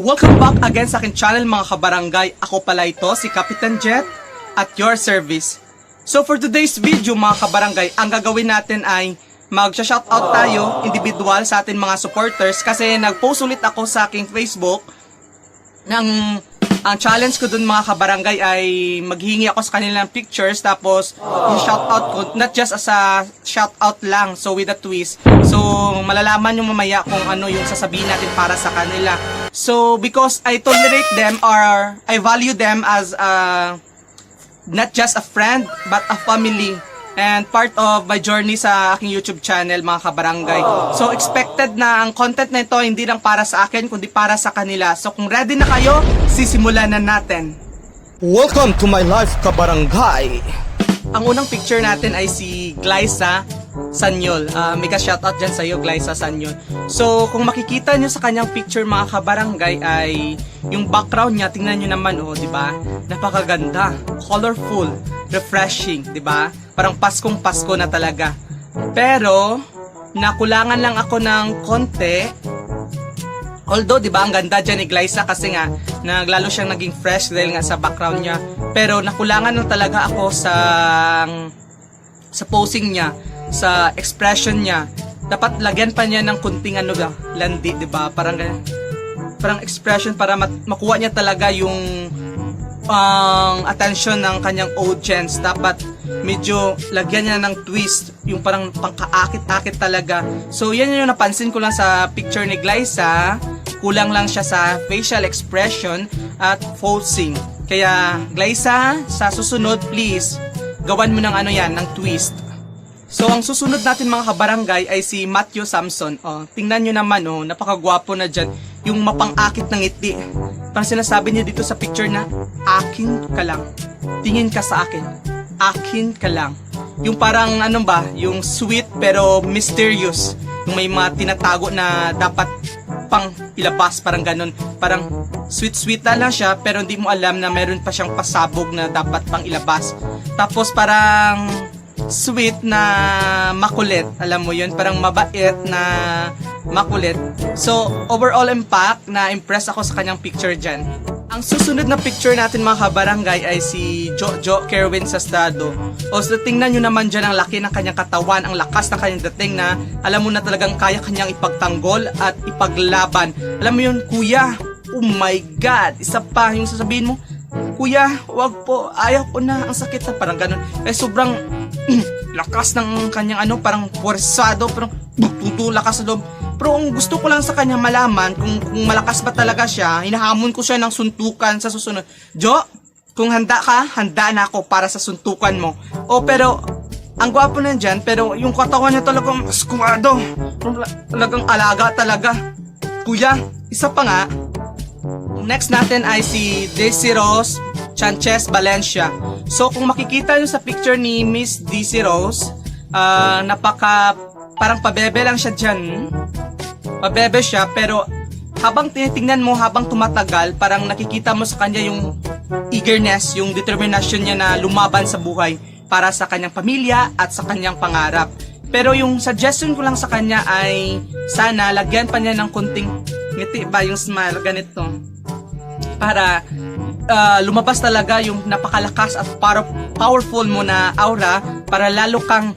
Welcome back again sa akin channel mga kabarangay. Ako pala ito, si Kapitan Jet at your service. So for today's video mga kabarangay, ang gagawin natin ay mag-shoutout tayo individual sa ating mga supporters kasi nag-post ulit ako sa aking Facebook ng ang challenge ko dun mga kabarangay ay maghingi ako sa kanilang pictures tapos yung shoutout ko not just as a shoutout lang, so with a twist. So malalaman nyo mamaya kung ano yung sasabihin natin para sa kanila. So because I tolerate them or I value them as not just a friend but a family and part of my journey sa aking YouTube channel mga kabarangay. So expected na ang content na ito hindi lang para sa akin kundi para sa kanila. So kung ready na kayo, sisimulan na natin. Welcome to my life kabarangay. Ang unang picture natin ay si Glyza Sanyol. Mega shoutout dyan sa iyo, Glyza Sanyol. So kung makikita nyo sa kanyang picture mga kabarangay ay yung background niya, tingnan nyo naman di ba? Napakaganda, colorful, refreshing, di ba? Parang Paskong Pasko na talaga. Pero nakulangan lang ako ng konti. Although, di ba, ang ganda dyan ni Glyza kasi nga, naglalo siyang naging fresh dahil nga sa background niya. Pero nakulangan lang talaga ako sa posing niya, sa expression niya. Dapat lagyan pa niya ng kunting landi, di ba? Parang expression para makuha niya talaga yung attention ng kanyang audience. Dapat medyo lagyan niya ng twist, yung parang pangkaakit-akit talaga. So yan yung napansin ko lang sa picture ni Glyza. Kulang lang siya sa facial expression at posing. Kaya Glyza, sa susunod please, gawan mo ng ng twist. So ang susunod natin mga kabarangay ay si Matthew Samson. Tingnan nyo naman napakagwapo na dyan. Yung mapang-akit ng ngiti. Parang sinasabi niya dito sa picture na, akin ka lang. Tingin ka sa akin. Akin ka lang. Yung parang yung sweet pero mysterious. Yung may mga tinatago na dapat pang ilabas, parang ganun. Parang sweet na lang siya pero hindi mo alam na meron pa siyang pasabog na dapat pang ilabas. Tapos parang sweet na makulit, alam mo yun, parang mabait na makulit. So overall impact, na impress ako sa kanyang picture dyan. Ang susunod na picture natin mga kabarangay ay si Jojo Kerwin Sastado. So tingnan nyo naman dyan ang laki ng kanyang katawan, ang lakas ng kanyang dating na alam mo na talagang kaya kanyang ipagtanggol at ipaglaban. Alam mo yun, kuya, oh my God, isa pa yung sasabihin mo, kuya, wag po, ayaw ko na, ang sakit na, parang ganun. Sobrang lakas ng kanyang parang puwersado, parang lakas na loob. Pero ang gusto ko lang sa kanya malaman kung malakas ba talaga siya, hinahamon ko siya ng suntukan sa susunod. Jo, kung handa ka, handa na ako para sa suntukan mo. Pero ang gwapo na dyan, pero yung katawan niya talagang squado. Talagang alaga talaga. Kuya, isa pa nga. Next natin ay si Daisy Rose Sanchez Valencia. So kung makikita nyo sa picture ni Miss Daisy Rose, parang pabebe lang siya dyan. Pabebe siya, pero habang tinitingnan mo, habang tumatagal, parang nakikita mo sa kanya yung eagerness, yung determination niya na lumaban sa buhay para sa kanyang pamilya at sa kanyang pangarap. Pero yung suggestion ko lang sa kanya ay sana lagyan pa niya ng kunting ngiti ba, yung smile, ganito. Para lumabas talaga yung napakalakas at powerful mo na aura para lalo kang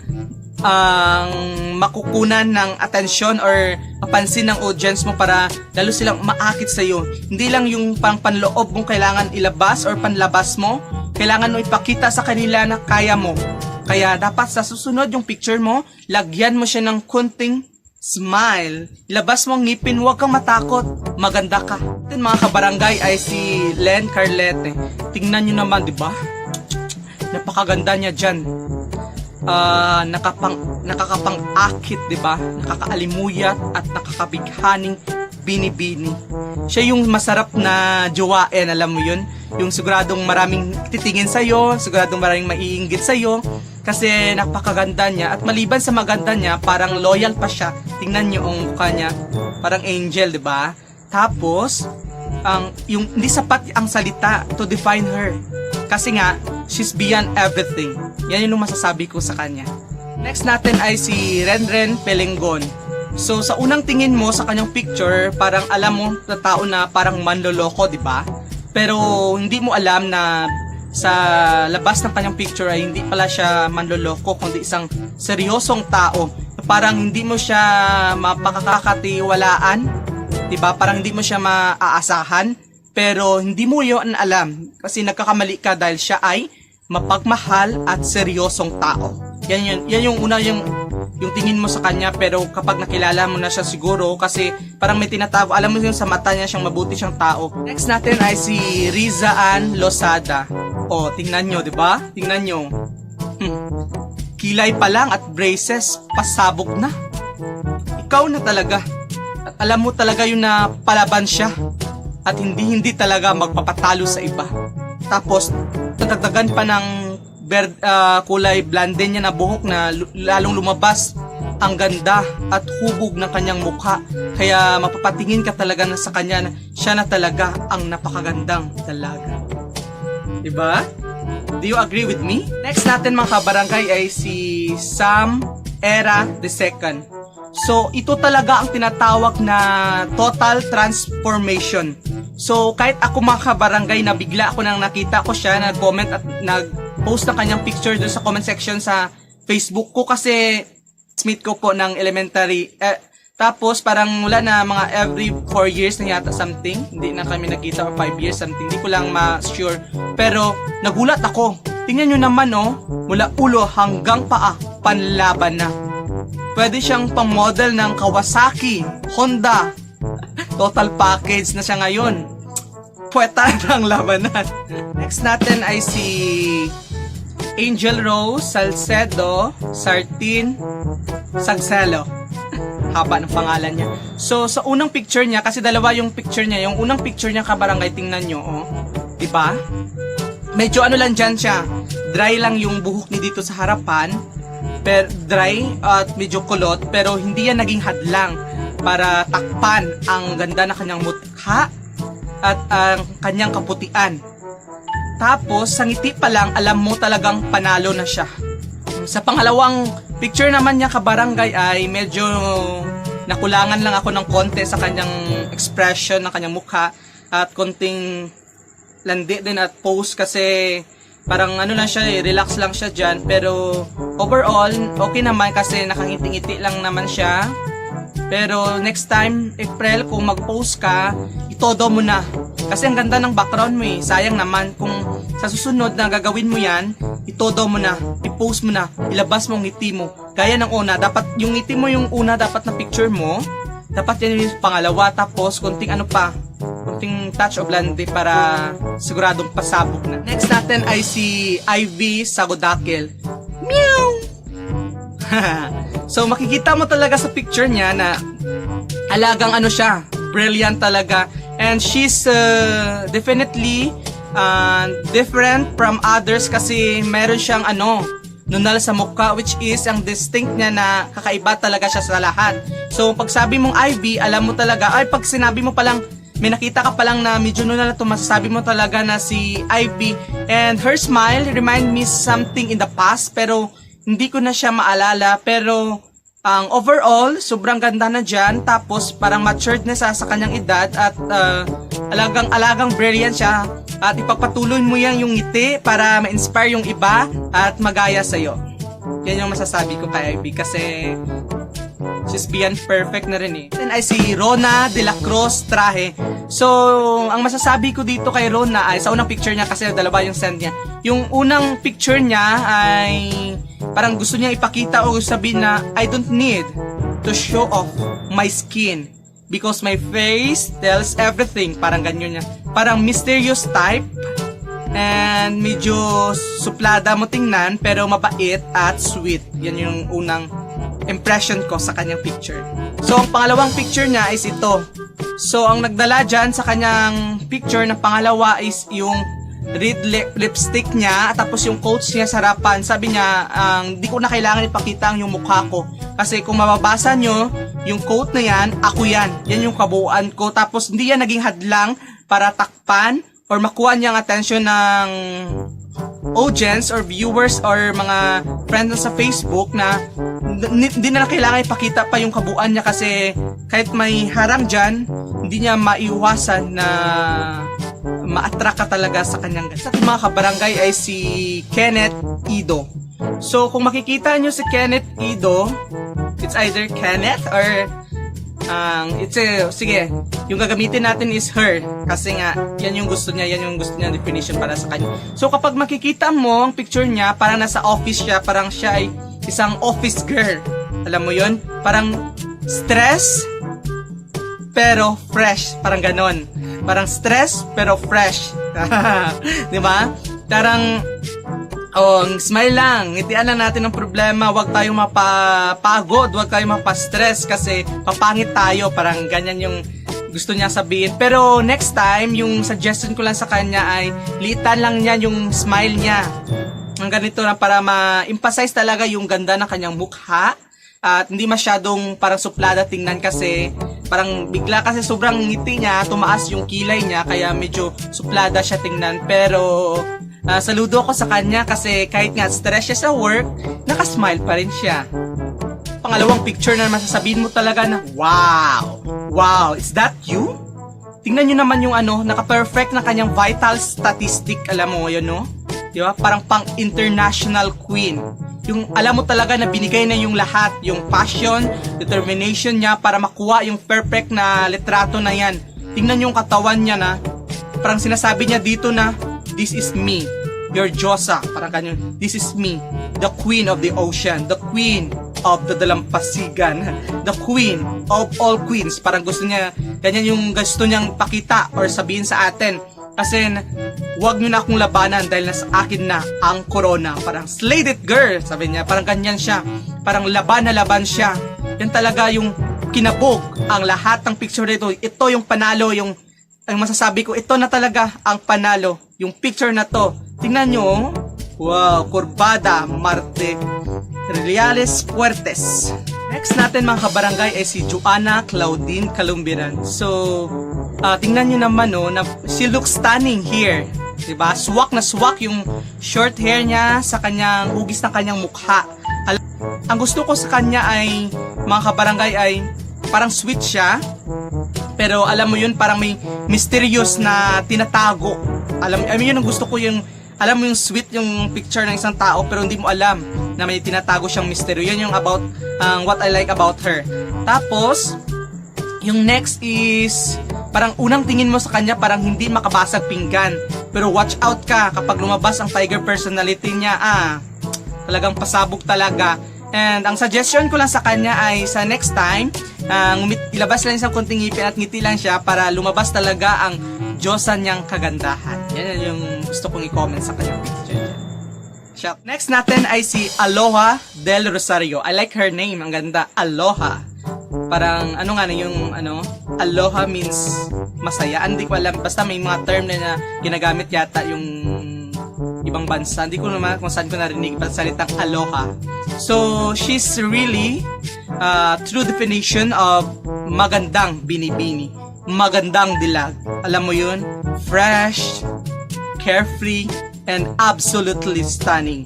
makukunan ng atensyon or mapansin ng audience mo para lalo silang maakit sa iyo. Hindi lang yung panloob mong kailangan ilabas or panlabas mo, kailangan mo ipakita sa kanila na kaya mo. Kaya dapat sa susunod yung picture mo, lagyan mo siya ng kunting smile. Ilabas mo ang ngipin, huwag kang matakot. Maganda ka. Then mga kabarangay ay si Len Carlete. Tingnan nyo naman, di ba? Napakaganda niya dyan. Nakakapang-akit, di ba? Nakakaalimuyat at nakakabighaning bini-bini. Siya yung masarap na jowain, alam mo yun? Yung siguradong maraming titingin sa'yo, siguradong maraming maiinggit sa'yo, kasi napakaganda niya. At maliban sa maganda niya, parang loyal pa siya. Tingnan niyo ang mukha niya. Parang angel, di ba? Tapos, yung hindi sapat ang salita to define her. Kasi nga, she's beyond everything. Yan yung masasabi ko sa kanya. Next natin ay si Renren Pelengon. So sa unang tingin mo sa kanyang picture, parang alam mo na tao na parang manloloko, di ba? Pero hindi mo alam na sa labas ng kanyang picture ay hindi pala siya manloloko, kundi isang seryosong tao. Parang hindi mo siya mapakakatiwalaan, di ba? Parang hindi mo siya maaasahan, pero hindi mo yun alam kasi nagkakamali ka dahil siya ay mapagmahal at seryosong tao. Yan yung una yung tingin mo sa kanya, pero kapag nakilala mo na siya siguro kasi parang may tinatago, alam mo yung sa mata niya siyang mabuti siyang tao. Next natin ay si Riza Ann Losada. O, tingnan nyo, di ba? Tingnan nyo. Kilay pa lang at braces, pasabog na. Ikaw na talaga. At alam mo talaga yun na palaban siya. At hindi talaga magpapatalo sa iba. Tapos, natagdagan pa ng kulay blonde niya na buhok na lalong lumabas ang ganda at hubog ng kanyang mukha. Kaya mapapatingin ka talaga na sa kanya na siya na talaga ang napakagandang dalaga. Diba? Do you agree with me? Next natin mga kabarangay ay si Sam Era II. So ito talaga ang tinatawag na total transformation. So kahit ako mga kabarangay na bigla ako nang nakita ko siya, nag-comment at nag-post ng kanyang picture doon sa comment section sa Facebook ko kasi smith ko po ng elementary. Tapos parang mula na mga every 4 years na yata something, hindi na kami nakita or 5 years something, hindi ko lang ma-sure. Pero nagulat ako. Tingnan nyo naman mula ulo hanggang paa, panlaban na. Pwede siyang pang-model ng Kawasaki, Honda. Total package na siya ngayon. Puweta ng labanan. Next natin ay si Angel Rose Salcedo Sartin Sagselo. Haba ng pangalan niya. So, sa unang picture niya, kasi dalawa yung picture niya. Yung unang picture niya, kabarangay, tingnan nyo, diba? Medyo ano lang dyan siya. Dry lang yung buhok ni dito sa harapan. Dry at medyo kulot, pero hindi yan naging hadlang para takpan ang ganda ng kanyang mukha at ang kanyang kaputian. Tapos, sa ngiti pa lang, alam mo talagang panalo na siya. Sa pangalawang picture naman niya, kabarangay, ay medyo nakulangan lang ako ng konti sa kanyang expression ng kanyang mukha at konting landi din at pose kasi parang ano lang siya, relax lang siya dyan. Pero overall, okay naman kasi nakangiti-ngiti lang naman siya. Pero next time, April, kung mag-post ka, itodo mo na. Kasi ang ganda ng background mo Sayang naman kung sa susunod na gagawin mo yan, itodo mo na, i-post mo na, ilabas mo ang ngiti mo. Gaya ng una, dapat yung ngiti mo yung una, dapat na picture mo. Dapat yan yung pangalawa, tapos konting konting touch of blonde para siguradong pasabog na. Next natin ay si Ivy Sagodakil. Meow! So makikita mo talaga sa picture niya na alagang ano siya, brilliant talaga. And she's definitely different from others kasi meron siyang nunal sa mukha, which is ang distinct niya na kakaiba talaga siya sa lahat. So pag sabi mong Ivy, alam mo talaga, pag sinabi mo palang may nakita ka palang na medyo nunal na to, masasabi mo talaga na si Ivy. And her smile remind me something in the past, pero hindi ko na siya maalala. Pero ang overall, sobrang ganda na dyan. Tapos parang matured na sa kanyang edad at alagang brilliant siya. At ipagpatuloy mo yan yung ngiti para ma-inspire yung iba at magaya sa'yo. Yan yung masasabi ko kay Ivy kasi she's beyond perfect na rin Then ay si Rona de la Cruz Traje. So, ang masasabi ko dito kay Rona ay sa unang picture niya, kasi dalawa yung send niya. Yung unang picture niya ay parang gusto niya ipakita o sabihin na I don't need to show off my skin because my face tells everything. Parang ganyan niya. Parang mysterious type and medyo suplada mo tingnan pero mabait at sweet. Yan yung unang impression ko sa kanyang picture. So, ang pangalawang picture niya is ito. So, ang nagdala dyan sa kanyang picture na pangalawa is yung red lipstick niya at tapos yung quotes niya sa harapan. Sabi niya, di ko na kailangan ipakita ang yung mukha ko. Kasi kung mababasa nyo, yung quote na yan, ako yan. Yan yung kabuuan ko. Tapos, hindi yan naging hadlang para takpan or makuha niyang attention ng audience or viewers or mga friends sa Facebook na hindi na kailangan ipakita pa yung kabuuan niya kasi kahit may harang dyan, hindi niya maiwasan na ma-attract ka talaga sa kanyang ganda. Sa ating mga kabarangay ay si Kenneth Ido. So kung makikita nyo si Kenneth Ido, it's either Kenneth or sige, yung gagamitin natin is her kasi nga, yan yung gusto niya definition para sa kanya. So kapag makikita mo ang picture niya, parang nasa office siya, parang siya ay isang office girl. Alam mo yun? Parang stress pero fresh, parang ganon. Parang stress pero fresh. Di ba? Parang smile lang, ngitian lang natin ang problema, wag tayong mapapagod, wag tayong mapastress kasi papangit tayo, parang ganyan yung gusto niya sabihin. Pero next time, yung suggestion ko lang sa kanya ay liitan lang niya yung smile niya. Ang ganito lang para ma-emphasize talaga yung ganda ng kanyang mukha at hindi masyadong parang suplada tingnan kasi parang bigla kasi sobrang ngiti niya, tumaas yung kilay niya kaya medyo suplada siya tingnan. Pero saludo ako sa kanya kasi kahit nga stress siya sa work, nakasmile pa rin siya. Pangalawang picture na masasabihin mo talaga na, wow, is that you? Tingnan nyo naman yung naka-perfect na kanyang vital statistic, alam mo yun, no? Di ba? Parang pang international queen. Yung alam mo talaga na binigay na yung lahat, yung passion, determination niya para makuha yung perfect na litrato na yan. Tingnan yung katawan niya na, parang sinasabi niya dito na, this is me, your Diyosa, parang ganyan. This is me, the queen of the ocean, the queen of the dalampasigan, the queen of all queens. Parang gusto niya, ganyan yung gusto niyang pakita or sabihin sa atin. Kasi wag niyo na akong labanan dahil nasa akin na ang corona. Parang slay it girl, sabi niya. Parang ganyan siya. Parang laban na laban siya. Yan talaga yung kinabog ang lahat ng picture nito. Ito yung panalo, ang masasabi ko, ito na talaga ang panalo. Yung picture na to. Tingnan nyo, wow, Kurbada, Marte, Reales Fuertes. Next natin mga kabarangay ay si Joanna Claudine Calumbiran. So, tingnan nyo naman na she looks stunning here. Diba? Swak na swak yung short hair niya sa kanyang hugis ng kanyang mukha. Ang gusto ko sa kanya ay, mga kabarangay, ay parang sweet siya. Pero alam mo yun, parang may mysterious na tinatago. Alam mo yun ang gusto ko, alam mo yung sweet yung picture ng isang tao pero hindi mo alam na may tinatago siyang misteryo. Yun yung about what I like about her. Tapos, yung next is parang unang tingin mo sa kanya parang hindi makabasag pinggan. Pero watch out ka kapag lumabas ang tiger personality niya. Talagang pasabog talaga. And ang suggestion ko lang sa kanya ay sa next time, ilabas lang isang konting ngipin at ngiti lang siya para lumabas talaga ang Diyosa niyang kagandahan. Yan yung gusto kong i-comment sa kanyang picture. Next natin ay si Aloha del Rosario. I like her name. Ang ganda. Aloha. Parang Aloha means masaya. Hindi ko alam. Basta may mga term na ginagamit yata yung ibang bansa. Hindi ko naman kung saan ko narinig pa salitang Aloha. So, she's really true definition of magandang binibini. Magandang dilag. Alam mo yun? Fresh, carefree, and absolutely stunning.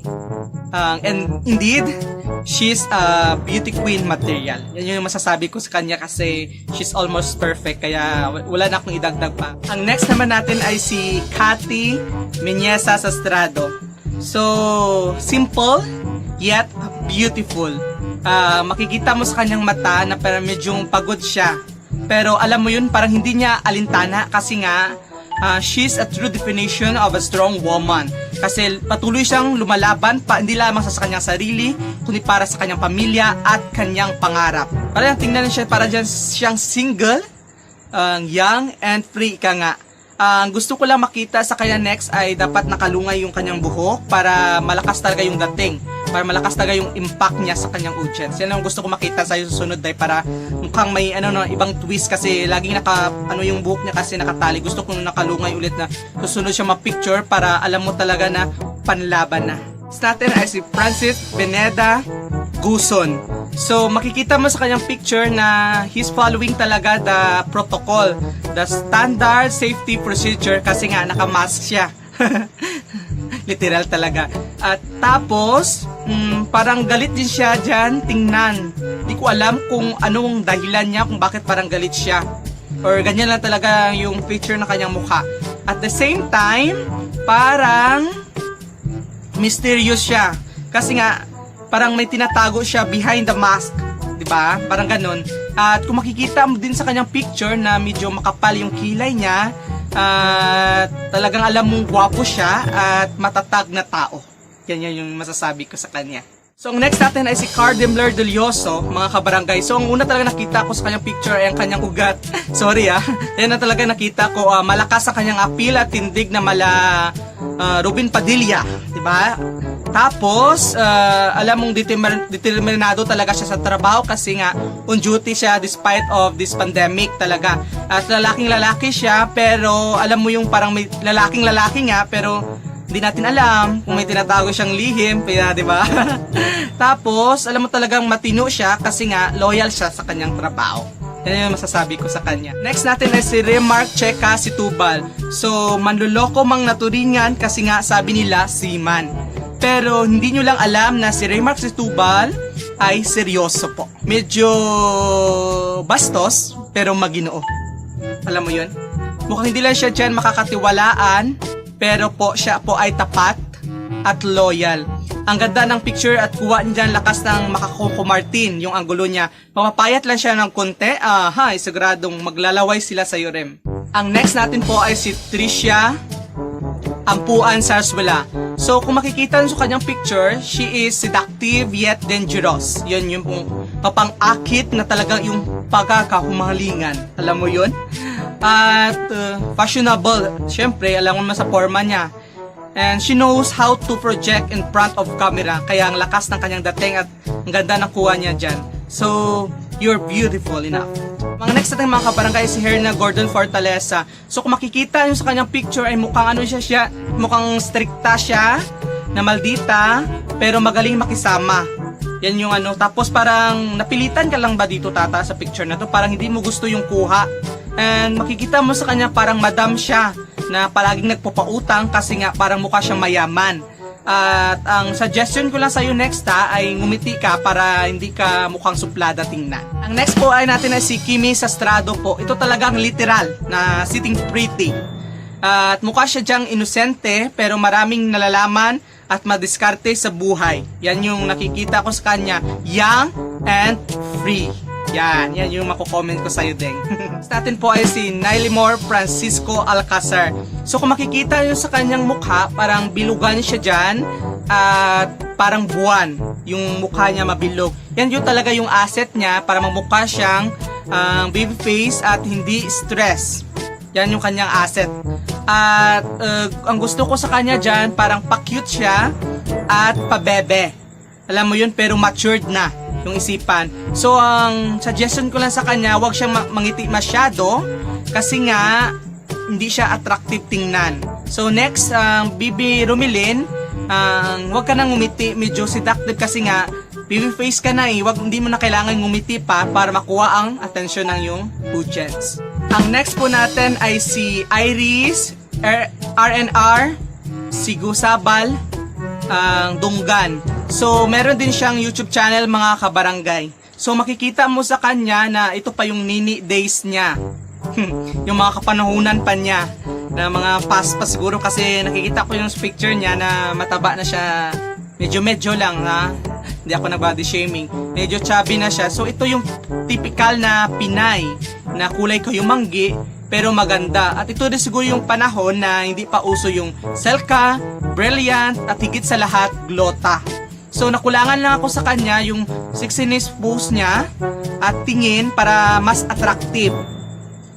And indeed, she's a beauty queen material. Yan yung masasabi ko sa kanya kasi she's almost perfect. Kaya wala na akong idagdag pa. Ang next naman natin ay si Cathy Meñesa Sastrado. So, simple, yet beautiful. Makikita mo sa kanyang mata na parang medyo pagod siya. Pero alam mo yun, parang hindi niya alintana kasi nga she's a true definition of a strong woman. Kasi patuloy siyang lumalaban hindi lamang sa kanyang sarili, kundi para sa kanyang pamilya at kanyang pangarap. Parang tingnan siya, para dyan siyang single, young and free ka nga. Ang gusto ko lang makita sa kanya next ay dapat nakalungay yung kanyang buhok para malakas talaga yung dating. Para malakas talaga yung impact niya sa kanyang audience. Yan ang gusto ko makita sa susunod ay para mukhang may ibang twist kasi laging yung buhok niya kasi nakatali. Gusto kong nakalungay ulit na susunod siya ma-picture para alam mo talaga na panlaban na. Next natin ay si Francis Beneda Guson. So makikita mo sa kanyang picture na he's following talaga the protocol, the standard safety procedure kasi nga naka-mask siya. Literal talaga. At tapos, parang galit din siya dyan, tingnan. Di ko alam kung anong dahilan niya, kung bakit parang galit siya. Or ganyan lang talaga yung picture ng kanyang mukha. At the same time, parang mysterious siya. Kasi nga, parang may tinatago siya behind the mask. Diba? Parang ganun. At kung makikita mo din sa kanyang picture na medyo makapal yung kilay niya, talagang alam mong gwapo siya at matatag na tao. Yan yung masasabi ko sa kanya. So, ang next natin ay si Cardemler Delioso, mga kabarangay. So, ang una talaga nakita ko sa kanyang picture ay ang kanyang ugat. Sorry Yan na talaga nakita ko. Malakas sa kanyang appeal at tindig na mala Ruben Padilla. Diba? Tapos, alam mong determinado talaga siya sa trabaho kasi nga on duty siya despite of this pandemic talaga. At lalaking lalaki siya pero alam mo yung parang may lalaking lalaki nga pero hindi natin alam kung may tinatago siyang lihim, kaya 'di ba? Tapos, alam mo talagang matino siya kasi nga loyal siya sa kanyang trabaho. Yan yung masasabi ko sa kanya. Next natin ay si Remark Checa Situbal. So, manluloko mang naturingan kasi nga sabi nila seaman. Pero hindi nyo lang alam na si Remark Situbal ay seryoso po. Medyo bastos pero maginoo. Alam mo yun? Mukhang hindi lang siya dyan makakatiwalaan pero po siya po ay tapat at loyal. Ang ganda ng picture at kuha niya dyan lakas ng Makakoko Martin, yung anggulo niya. Mamapayat lang siya ng konti, siguradong maglalaway sila sa Rem. Ang next natin po ay si Tricia Ampuan Sarswela. So kung makikita nyo sa kanyang picture, she is seductive yet dangerous. Yun yung papang-akit na talagang yung pagkakahumalingan. Alam mo yun? At fashionable. Siyempre, alam mo naman sa forma niya. And she knows how to project in front of camera. Kaya ang lakas ng kanyang dating at ang ganda ng kuha niya dyan. So, you're beautiful enough. Mga next natin mga kabarangay si Herna Gordon Fortaleza. So kung makikita nyo sa kanyang picture ay mukhang mukhang stricta siya, na maldita, pero magaling makisama. Yan yung tapos parang napilitan ka lang ba dito tata sa picture na to? Parang hindi mo gusto yung kuha. And makikita mo sa kanya parang madam siya na palaging nagpapautang kasi nga parang mukha siyang mayaman. At ang suggestion ko lang sa'yo next ay ngumiti ka para hindi ka mukhang suplada tingnan. Ang next po ay natin ay si Kimi Sastrado po. Ito talagang literal na sitting pretty. At mukha siya dyang inosente pero maraming nalalaman at madiskarte sa buhay. Yan yung nakikita ko sa kanya. Young and free. Yan yung mako-comment ko sa'yo ding. Natin po ay si Nylimore Francisco Alcazar. So kung makikita nyo sa kanyang mukha, parang bilugan siya dyan at parang buwan. Yung mukha niya mabilog. Yan yung talaga yung asset niya para magmukha siyang baby face at hindi stress. Yan yung kanyang asset. At ang gusto ko sa kanya dyan, parang pa-cute siya at pa-bebe. Alam mo yun, pero matured na yung isipan. So, ang suggestion ko lang sa kanya, huwag siyang mangiti masyado kasi nga, hindi siya attractive tingnan. So, next, Bibi Rumilin, huwag ka nang ngumiti, medyo seductive kasi nga, baby face ka na hindi mo na kailangan ngumiti pa para makuha ang atensyon ng yung budgets. Ang next po natin ay si Iris RNR Sigusabal Dunggan. So, meron din siyang YouTube channel mga kabarangay. So, makikita mo sa kanya na ito pa yung nini days niya. Yung mga kapanahunan pa niya. Na mga past pa siguro kasi nakikita ko yung picture niya na mataba na siya. Medyo lang Hindi ako nag-body shaming. Medyo chubby na siya. So, ito yung typical na Pinay na kulay kayumanggi pero maganda. At ito rin siguro yung panahon na hindi pa uso yung Selka, Brilliant, at higit sa lahat, Glota. So, nakulangan lang ako sa kanya yung sexiness pose niya at tingin para mas attractive.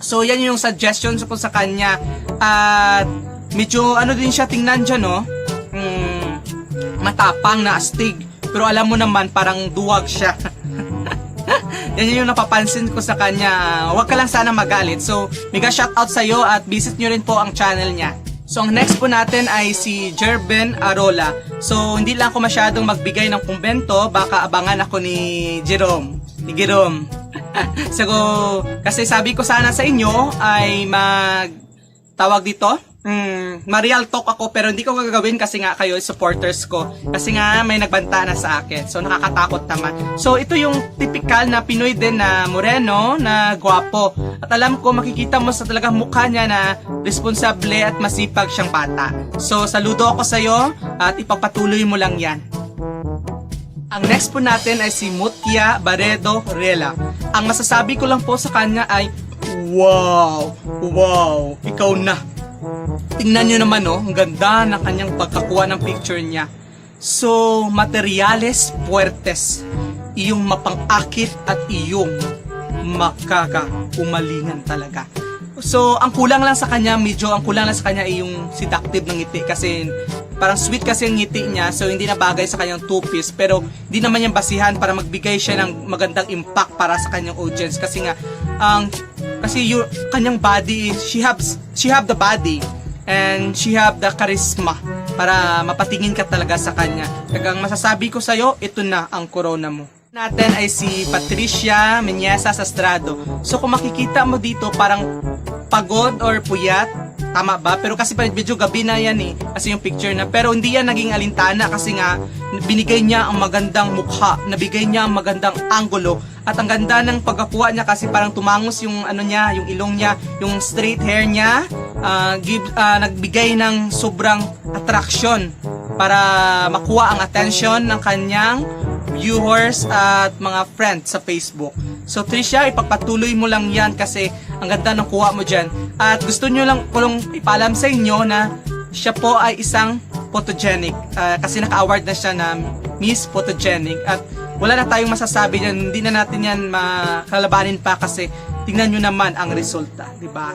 So, yan yung suggestions ko sa kanya. At medyo din siya tingnan dyan, matapang na astig. Pero alam mo naman, parang duwag siya. Yan yung napapansin ko sa kanya. Huwag ka lang sana magalit. So, mega shoutout sa'yo at visit nyo rin po ang channel niya. So, ang next po natin ay si Jerben Arola. So, hindi lang ako masyadong magbigay ng kumbento. Baka abangan ako ni Jerome. So, kasi sabi ko sana sa inyo ay tawag dito, ma-real talk ako pero hindi ko gagawin kasi nga kayo supporters ko. Kasi nga may nagbanta na sa akin. So nakakatakot naman. So ito yung typical na Pinoy din na moreno, na gwapo. At alam ko makikita mo sa talagang mukha niya na responsable at masipag siyang bata. So saludo ako sa iyo at ipagpatuloy mo lang yan. Ang next po natin ay si Mutia Baredo Rela. Ang masasabi ko lang po sa kanya ay wow, ikaw na. Tingnan nyo naman ang ganda ng kanyang pagkakuha ng picture niya. So, materiales puertes, iyong mapangakit at iyong makakaumalingan talaga. So, ang kulang lang sa kanya ay yung seductive ng ngiti kasi parang sweet kasi ang ngiti niya, so hindi na bagay sa kanyang two-piece, pero hindi naman yung basihan para magbigay siya ng magandang impact para sa kanyang audience kasi nga kasi yung kanyang body, she have the body and she have the charisma para mapatingin ka talaga sa kanya. Kaya ang masasabi ko sa'yo, ito na ang corona mo. Natin ay si Patricia Menyesa Sastrado. So kung makikita mo dito parang pagod or puyat, tama ba? Pero kasi medyo gabi na yan kasi yung picture na. Pero hindi yan naging alintana kasi nga binigay niya ang magandang mukha, nabigay niya ang magandang anggulo. At ang ganda ng pagkakuha niya kasi parang tumangos yung niya, yung ilong niya, yung straight hair niya, nagbigay ng sobrang attraction para makuha ang attention ng kanyang viewers at mga friends sa Facebook. So Tricia, ipagpatuloy mo lang yan kasi ang ganda ng kuha mo dyan. At gusto nyo lang kulong ipaalam sa inyo na siya po ay isang photogenic kasi naka-award na siya na Miss Photogenic at wala na tayong masasabi dyan, hindi na natin yan makalabanin pa kasi tingnan nyo naman ang resulta, di ba?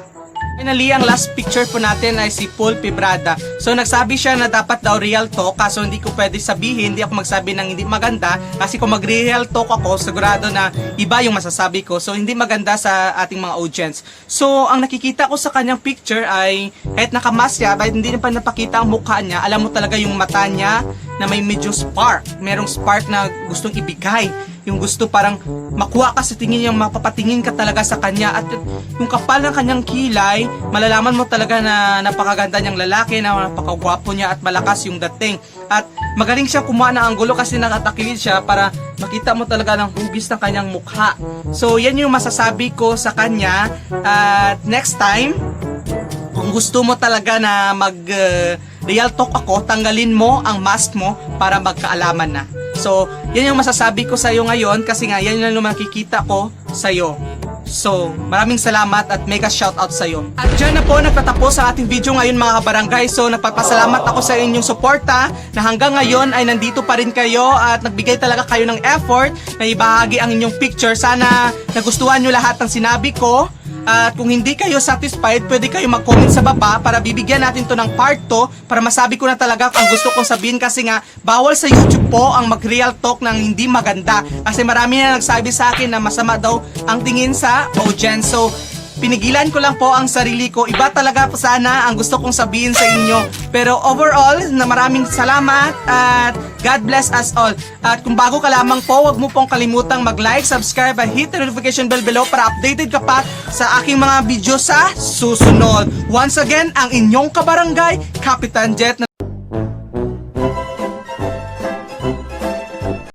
Finally, ang last picture po natin ay si Paul Pibrada. So nagsabi siya na dapat daw real talk kaso hindi ko pwede sabihin, hindi ako magsabi ng hindi maganda kasi kung mag-real talk ako, sigurado na iba yung masasabi ko. So hindi maganda sa ating mga audience. So ang nakikita ko sa kanyang picture ay kahit nakamask siya, kahit hindi pa napakita ang mukha niya, alam mo talaga yung mata niya na may medyo spark. Merong spark na gustong ibigay. Yung gusto parang makuha ka sa tingin niya, mapapatingin ka talaga sa kanya at yung kapal ng kanyang kilay, malalaman mo talaga na napakaganda niyang lalaki, na napakagwapo niya at malakas yung dating. At magaling siya kumuha ng anggulo kasi nakatakilid siya para makita mo talaga ng hugis ng kanyang mukha. So yan yung masasabi ko sa kanya. At next time, kung gusto mo talaga na real talk ako, tanggalin mo ang mask mo para magkaalaman na. So, yan yung masasabi ko sa iyo ngayon kasi nga yan yung makikita ko sa iyo. So, maraming salamat at mega shoutout sa iyo. At dyan na po nagtatapos ang ating video ngayon mga kabarangay. So, nagpapasalamat ako sa inyong suporta na hanggang ngayon ay nandito pa rin kayo at nagbigay talaga kayo ng effort na ibahagi ang inyong picture. Sana nagustuhan nyo lahat ng sinabi ko. At kung hindi kayo satisfied, pwede kayo mag-comment sa baba para bibigyan natin to ng part 2 para masabi ko na talaga ang gusto kong sabihin kasi nga bawal sa YouTube po ang mag-real talk ng hindi maganda kasi marami na nagsabi sa akin na masama daw ang tingin sa audience. So, pinigilan ko lang po ang sarili ko. Iba talaga po sana ang gusto kong sabihin sa inyo. Pero overall, na maraming salamat at God bless us all. At kung bago ka lamang po, huwag mo pong kalimutang mag-like, subscribe, at hit the notification bell below para updated ka pa sa aking mga video sa susunod. Once again, ang inyong kabarangay, Kapitan Jet.